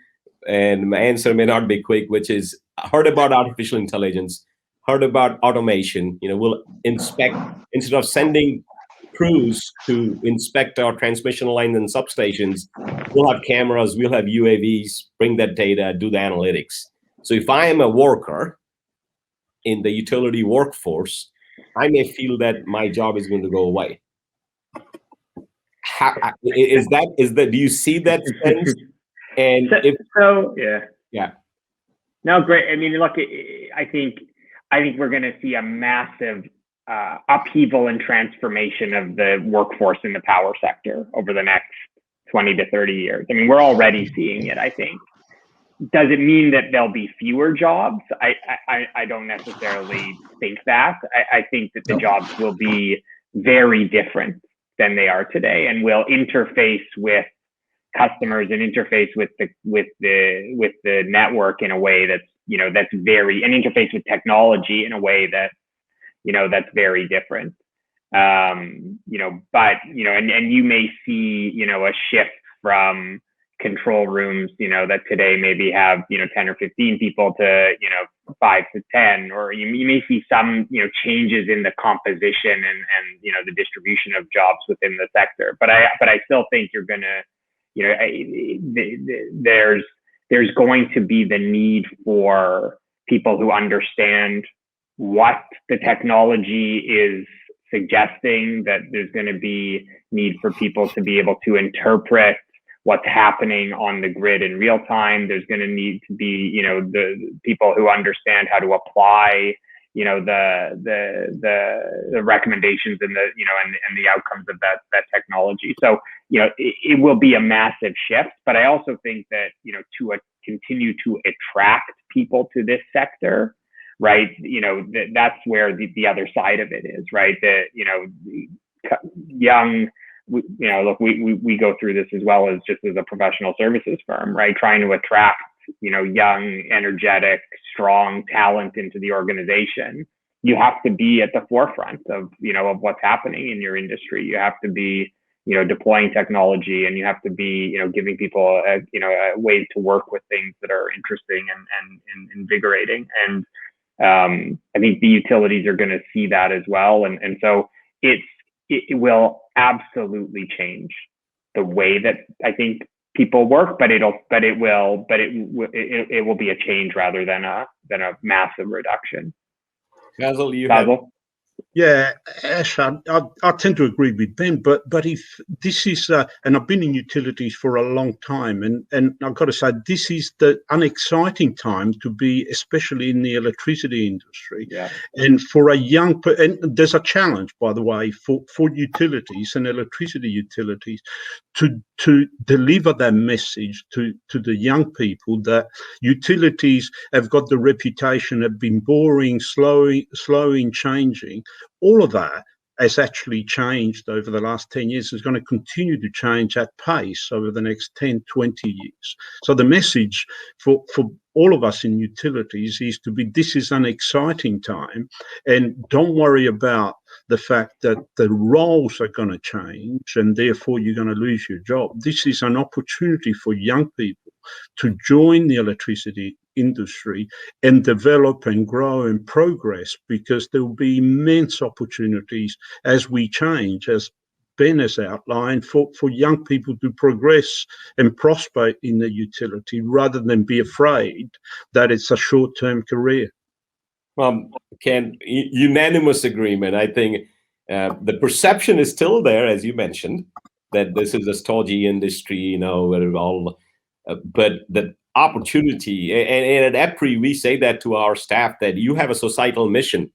B: and my answer may not be quick, which is, heard about artificial intelligence, heard about automation. We'll inspect, instead of sending crews to inspect our transmission lines and substations, we'll have cameras, we'll have UAVs, bring that data, do the analytics. So if I am a worker in the utility workforce, I may feel that my job is going to go away. Do you see that sense? And
E: yeah. No, great. I mean, look, I think we're going to see a massive upheaval and transformation of the workforce in the power sector over the next 20 to 30 years. I mean, we're already seeing it, I think. Does it mean that there'll be fewer jobs? I don't necessarily think that. I think that the jobs will be very different than they are today, and will interface with customers and interface with the network in a way that's and interface with technology in a way that that's very different. And you may see a shift from control rooms that today maybe have 10 or 15 people to 5 to 10, or you may see some changes in the composition and the distribution of jobs within the sector. But I still think you're gonna there's going to be the need for people who understand what the technology is suggesting, that there's going to be need for people to be able to interpret what's happening on the grid in real time. There's going to need to be, the people who understand how to apply, the recommendations and and the outcomes of that technology. So, it will be a massive shift, but I also think that, to continue to attract people to this sector, right? That's where the other side of it is, right? That, young, look, we go through this as well as just as a professional services firm, right? Trying to attract, young, energetic, strong talent into the organization you have to be at the forefront of, of what's happening in your industry. You have to be, deploying technology, and you have to be, giving people, ways to work with things that are interesting and invigorating. And I think the utilities are going to see that as well. And so it will absolutely change the way that I think people work, but it will be a change rather than a massive reduction.
B: Basil,
E: Basil?
C: Yeah, Ash, I tend to agree with Ben, but if this is, and I've been in utilities for a long time, and I've got to say, this is the unexciting time to be, especially in the electricity industry.
E: Yeah.
C: And for a young, and there's a challenge, by the way, for utilities and electricity utilities to deliver that message to the young people that utilities have got the reputation of being boring, slow in changing. All of that has actually changed over the last 10 years. It's going to continue to change at pace over the next 10, 20 years. So the message for all of us in utilities is to be, this is an exciting time, and don't worry about the fact that the roles are going to change and therefore you're going to lose your job. This is an opportunity for young people to join the electricity industry and develop and grow and progress, because there will be immense opportunities as we change, as Ben has outlined, for young people to progress and prosper in the utility rather than be afraid that it's a short-term career.
B: Ken, unanimous agreement. I think the perception is still there, as you mentioned, that this is a stodgy industry, where it all, but the opportunity, and at EPRI, we say that to our staff, that you have a societal mission.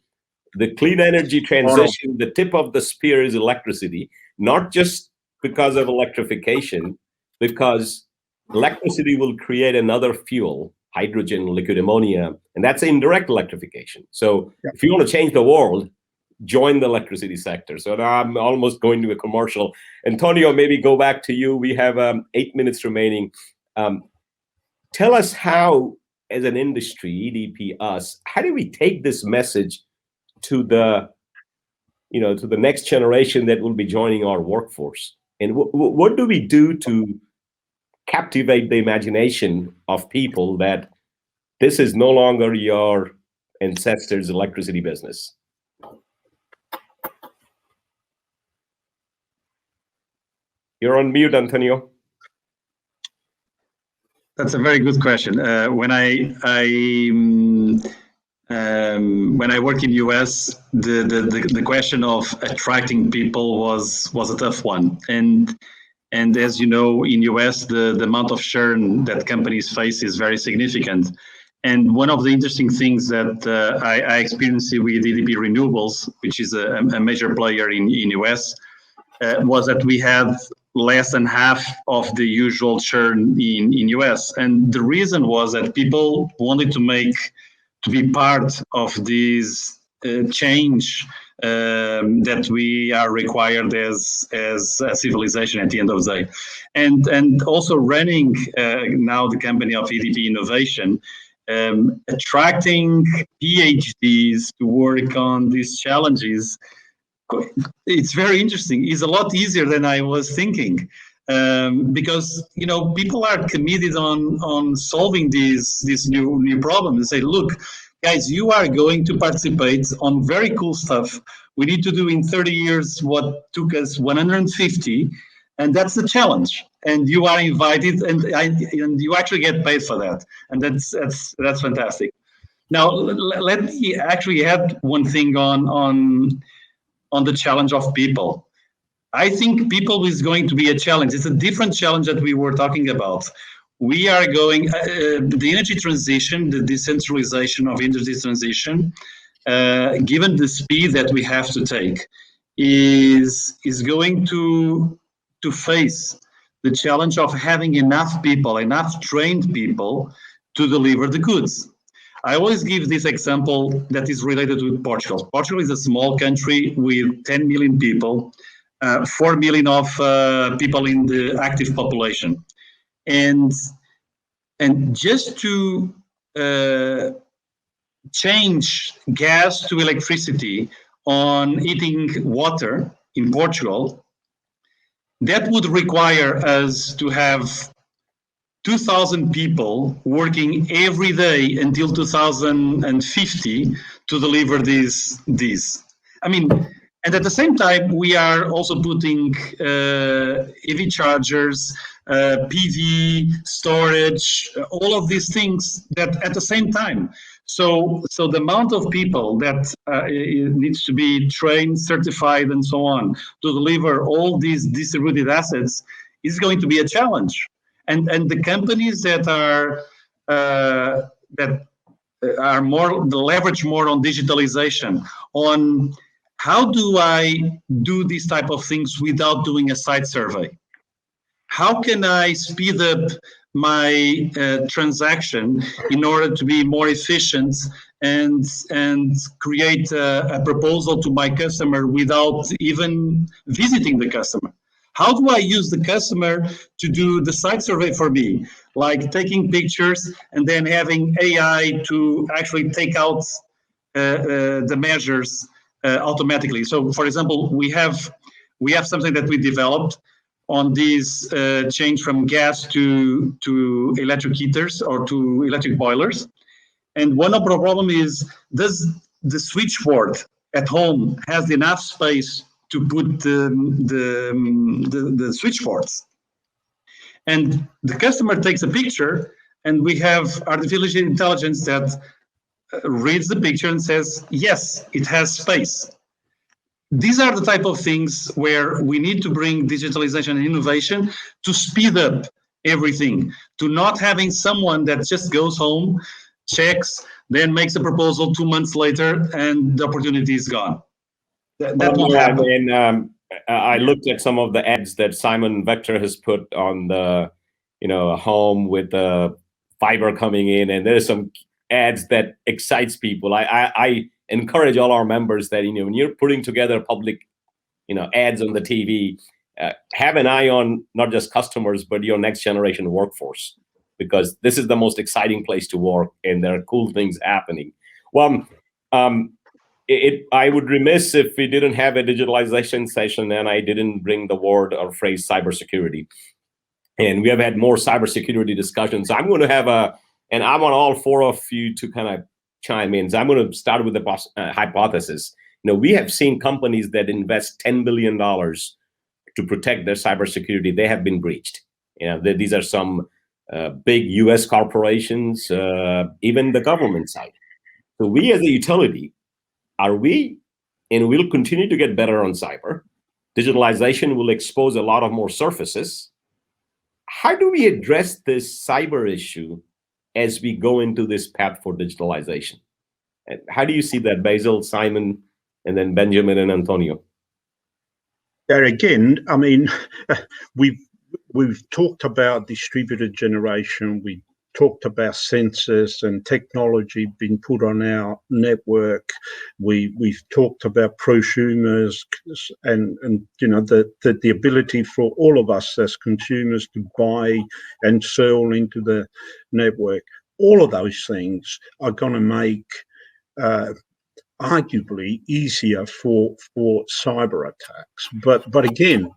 B: The clean energy transition, the tip of the spear is electricity, not just because of electrification, because electricity will create another fuel, hydrogen, liquid ammonia, and that's indirect electrification. So if you want to change the world, join the electricity sector. So now I'm almost going to a commercial. Antonio, maybe go back to you. We have 8 minutes remaining. Tell us how, as an industry, EDP, us, how do we take this message to the, to the next generation that will be joining our workforce? And what do we do to captivate the imagination of people that this is no longer your ancestors' electricity business? You're on mute, Antonio.
F: That's a very good question. When I work in US, the question of attracting people was a tough one. And as you know, in US, the amount of churn that companies face is very significant. And one of the interesting things that I experienced with EDP Renewables, which is a major player in US, was that we had less than half of the usual churn in US. And the reason was that people wanted to be part of this change that we are required as a civilization at the end of the day. And also running now the company of EDP Innovation, attracting PhDs to work on these challenges, it's very interesting. It's a lot easier than I was thinking, because people are committed on solving these new problems. They say, look, guys, you are going to participate on very cool stuff. We need to do in 30 years what took us 150, and that's the challenge. And you are invited, and you actually get paid for that, and that's fantastic. Now, let me actually add one thing on the challenge of people. I think people is going to be a challenge. It's a different challenge that we were talking about. We are going, the energy transition, the decentralization of energy transition, given the speed that we have to take, is going to face the challenge of having enough people, enough trained people to deliver the goods. I always give this example that is related to Portugal. Portugal is a small country with 10 million people, 4 million of people in the active population. And just to change gas to electricity on heating water in Portugal, that would require us to have 2,000 people working every day until 2050 to deliver these. I mean, and at the same time, we are also putting EV chargers, PV, storage, all of these things that at the same time. So the amount of people that needs to be trained, certified, and so on to deliver all these distributed assets is going to be a challenge. And the companies that are more leverage more on digitalization, on how do I do these type of things without doing a site survey? How can I speed up my transaction in order to be more efficient and create a proposal to my customer without even visiting the customer? How do I use the customer to do the site survey for me? Like taking pictures and then having AI to actually take out the measures automatically. So, for example, we have something that we developed on this change from gas to electric heaters or to electric boilers. And one of the problem is, does the switchboard at home has enough space to put the switchboards? And the customer takes a picture, and we have artificial intelligence that reads the picture and says, yes, it has space. These are the type of things where we need to bring digitalization and innovation to speed up everything, to not having someone that just goes home, checks, then makes a proposal 2 months later, and the opportunity is gone. That won't happen.
B: And I looked at some of the ads that Simon Vector has put on the, home with the fiber coming in, and there's some ads that excites people. I encourage all our members that, when you're putting together public, ads on the TV, have an eye on not just customers, but your next generation workforce, because this is the most exciting place to work and there are cool things happening. Well, I would remiss if we didn't have a digitalization session and I didn't bring the word or phrase cybersecurity. And we have had more cybersecurity discussions. So I'm going to have and I want all four of you to kind of chime in. So I'm going to start with the hypothesis. We have seen companies that invest $10 billion to protect their cybersecurity. They have been breached. These are some big US corporations, even the government side. So we as a utility, and we'll continue to get better on cyber. Digitalization will expose a lot of more surfaces. How do we address this cyber issue as we go into this path for digitalization? And how do you see that, Basil, Simon, and then Benjamin and Antonio?
C: There again, I mean, we've talked about distributed generation. We talked about sensors and technology being put on our network. We've talked about prosumers and the ability for all of us as consumers to buy and sell into the network. All of those things are going to make arguably easier for cyber attacks. But again,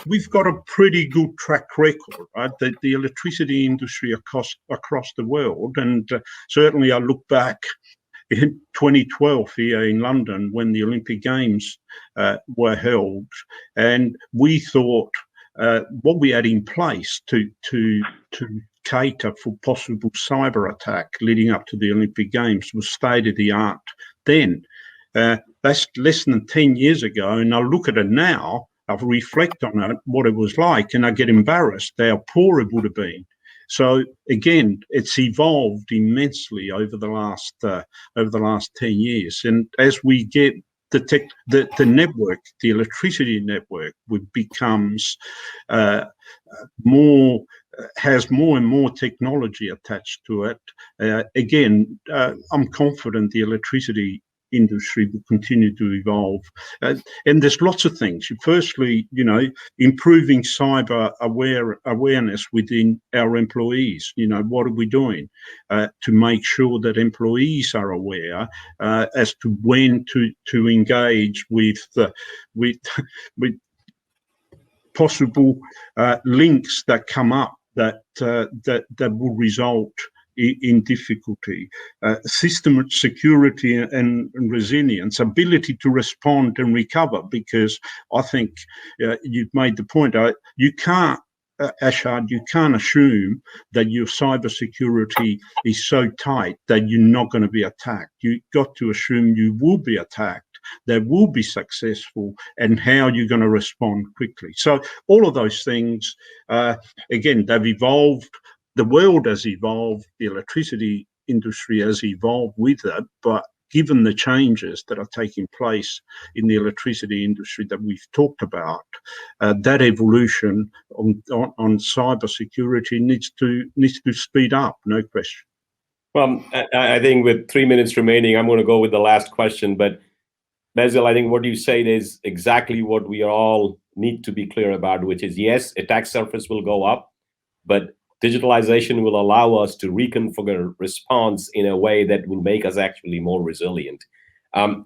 C: we've got a pretty good track record, right? The electricity industry across the world, and certainly I look back in 2012 here in London when the Olympic Games were held, and we thought what we had in place to cater for possible cyber attack leading up to the Olympic Games was state of the art then. That's less than 10 years ago, and I look at it now. I reflect on it, what it was like, and I get embarrassed how poor it would have been. So again, it's evolved immensely over the last 10 years. And as we get the network, the electricity network, becomes has more and more technology attached to it. Again, I'm confident the electricity industry will continue to evolve. And there's lots of things. Firstly, improving cyber awareness within our employees. What are we doing to make sure that employees are aware as to when to engage with possible links that come up that will result in difficulty, system security and resilience, ability to respond and recover. Because I think you've made the point. You can't, Ashad, you can't assume that your cybersecurity is so tight that you're not going to be attacked. You've got to assume you will be attacked, that will be successful, and how you're going to respond quickly. So all of those things, again, they've evolved. The world has evolved. The electricity industry has evolved with it. But given the changes that are taking place in the electricity industry that we've talked about, that evolution on cybersecurity needs to speed up, no question.
B: Well, I think with 3 minutes remaining, I'm going to go with the last question. But Basil, I think what you said is exactly what we all need to be clear about, which is, yes, attack surface will go up, but digitalization will allow us to reconfigure response in a way that will make us actually more resilient.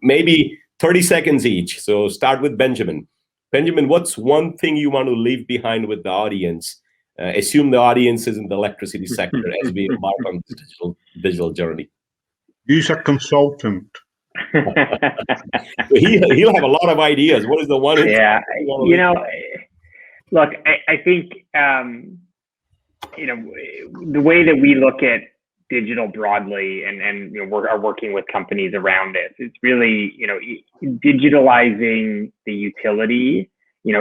B: Maybe 30 seconds each. So start with Benjamin. Benjamin, what's one thing you want to leave behind with the audience? Assume the audience is in the electricity sector as we embark on this digital journey.
C: Use a consultant.
B: He'll have a lot of ideas. What is the one?
E: Yeah, look, I think the way that we look at digital broadly and are working with companies around it, it's really digitalizing the utility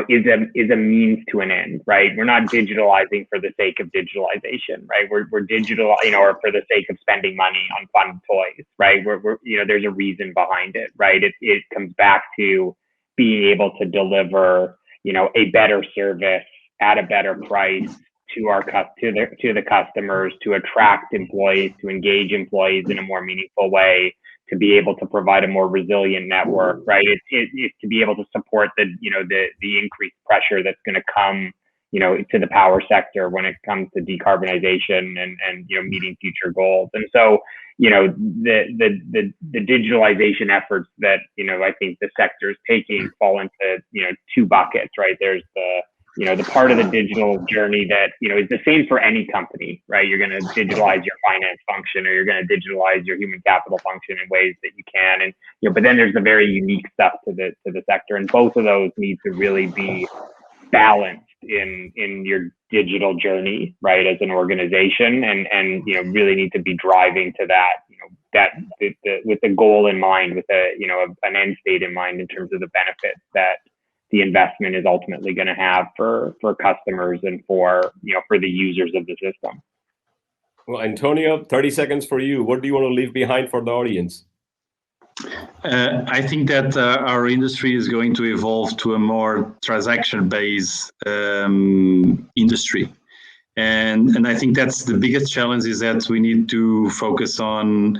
E: is a means to an end, right? We're not digitalizing for the sake of digitalization, right? We're digital, or for the sake of spending money on fun toys, right? We're there's a reason behind it, right? It comes back to being able to deliver, a better service at a better price to the customers, to attract employees, to engage employees in a more meaningful way, to be able to provide a more resilient network, right? It's to be able to support the increased pressure that's going to come, to the power sector when it comes to decarbonization and meeting future goals. And so, the digitalization efforts that, I think the sector is taking fall into, two buckets, right? There's the part of the digital journey that, is the same for any company, right? You're going to digitalize your finance function, or you're going to digitalize your human capital function in ways that you can. And, but then there's the very unique stuff to the sector. And both of those need to really be balanced in your digital journey, right? As an organization, and really need to be driving to that, with the goal in mind, with an end state in mind in terms of the benefits that the investment is ultimately going to have for customers and for the users of the system.
B: Well, Antonio, 30 seconds for you. What do you want to leave behind for the audience?
F: I think that our industry is going to evolve to a more transaction-based industry. And I think that's the biggest challenge, is that we need to focus on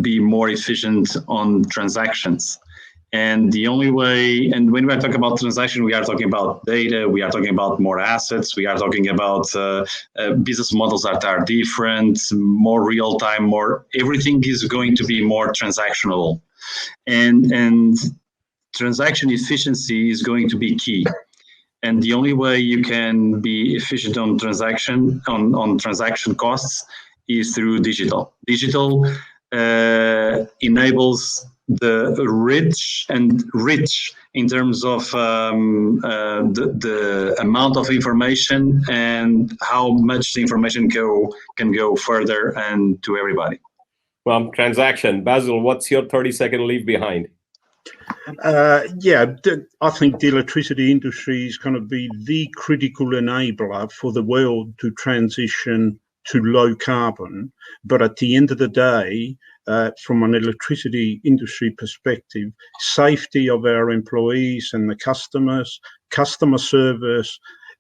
F: be more efficient on transactions. And the only way, and when we are talking about transaction, we are talking about data, we are talking about more assets, we are talking about business models that are different, more real time, everything is going to be more transactional. And transaction efficiency is going to be key. And the only way you can be efficient on transaction costs is through digital. Digital enables the rich in terms of the amount of information and how much the information can go further and to everybody.
B: Well, transaction. Basil, what's your 30-second leave behind?
C: I think the electricity industry is going to be the critical enabler for the world to transition to low carbon. But at the end of the day, from an electricity industry perspective, safety of our employees and the customers, customer service,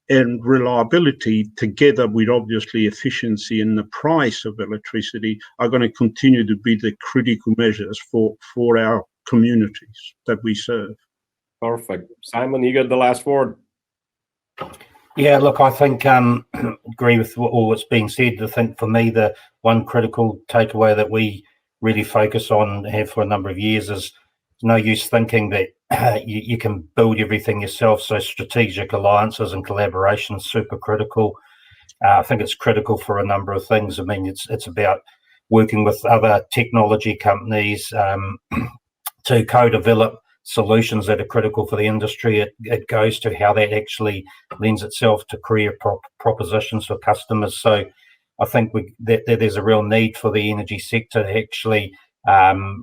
C: and reliability, together with obviously efficiency and the price of electricity, are going to continue to be the critical measures for our communities that we serve.
B: Perfect. Simon, you got the last word.
D: Yeah, look, I think agree with all what's being said. I think for me, the one critical takeaway that we really focus on, have for a number of years, is no use thinking that you can build everything yourself. So strategic alliances and collaboration is super critical. I think it's critical for a number of things. I mean, it's about working with other technology companies to co-develop solutions that are critical for the industry. It goes to how that actually lends itself to career propositions for customers. So I think that there's a real need for the energy sector to actually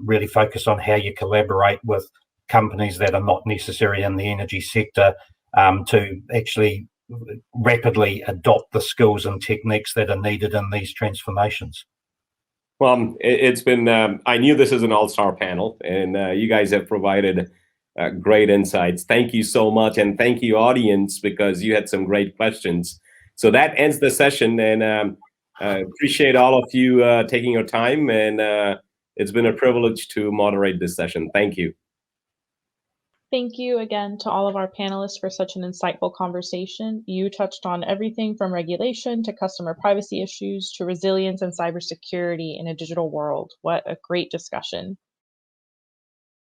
D: really focus on how you collaborate with companies that are not necessarily in the energy sector to actually rapidly adopt the skills and techniques that are needed in these transformations.
B: Well, it's been, I knew this is an all-star panel, and you guys have provided great insights. Thank you so much, and thank you, audience, because you had some great questions. So that ends the session, and appreciate all of you taking your time, and it's been a privilege to moderate this session. Thank you.
A: Thank you again to all of our panelists for such an insightful conversation. You touched on everything from regulation to customer privacy issues to resilience and cybersecurity in a digital world. What a great discussion.